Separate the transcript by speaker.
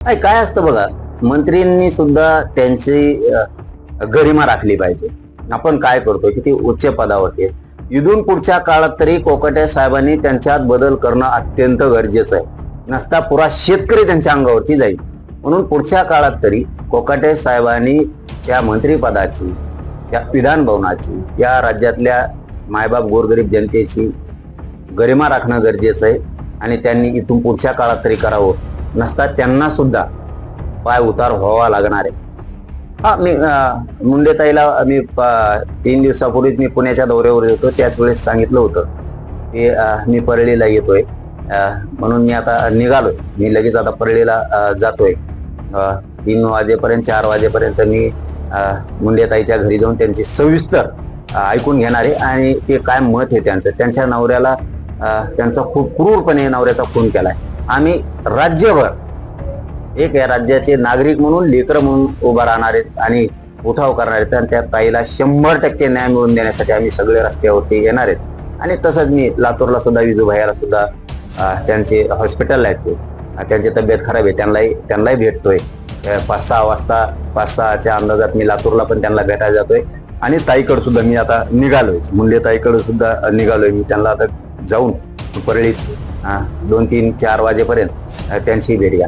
Speaker 1: काय असतं बघा, मंत्रींनी सुद्धा त्यांची गरिमा राखली पाहिजे. आपण काय करतो की ती उच्च पदावरती आहे. इथून पुढच्या काळात तरी कोकाटे साहेबांनी त्यांच्यात बदल करणं अत्यंत गरजेचं आहे. नसता पुरा शेतकरी त्यांच्या अंगावरती जाईल. म्हणून पुढच्या काळात तरी कोकाटे साहेबांनी त्या मंत्रिपदाची, त्या विधान भवनाची, या राज्यातल्या मायबाप गोरगरीब जनतेची गरिमा राखणं गरजेचं आहे आणि त्यांनी इथून पुढच्या काळात तरी करावं. नसता त्यांना सुद्धा पाय उतार व्हावा लागणार आहे. मी मुंडेताईला मी 3 दिवसापूर्वी मी पुण्याच्या दौऱ्यावर होतो, त्याच वेळेस सांगितलं होतं की मी परळीला येतोय, म्हणून मी आता निघालोय. मी लगेच आता परळीला जातोय. 3 वाजेपर्यंत 4 वाजेपर्यंत मी मुंडेताईच्या घरी जाऊन त्यांची सविस्तर ऐकून घेणार आहे आणि ते काय मत आहे त्यांचं. त्यांच्या नवऱ्याला त्यांचा खूप क्रूरपणे नवऱ्याचा खून केलाय. आम्ही राज्यभर एक या राज्याचे नागरिक म्हणून, लेकर म्हणून उभा राहणार आहेत आणि उठाव करणार आहेत आणि त्या ताईला 100% न्याय मिळवून देण्यासाठी आम्ही सगळे रस्त्यावरती येणार आहेत. आणि तसंच मी लातूरला सुद्धा, विजूभाईला सुद्धा, त्यांचे हॉस्पिटल आहेत, ते त्यांची तब्येत खराब आहे, त्यांनाही भेटतोय. 5-6 वाजता, 5-6च्या अंदाजात मी लातूरला पण त्यांना भेटायला जातोय. आणि ताईकडे सुद्धा मी आता निघालोय, मुंडे ताईकडे सुद्धा निघालोय. मी त्यांना आता जाऊन परळीत 2-3-4 वाजेपर्यंत त्यांची भेट घ्या.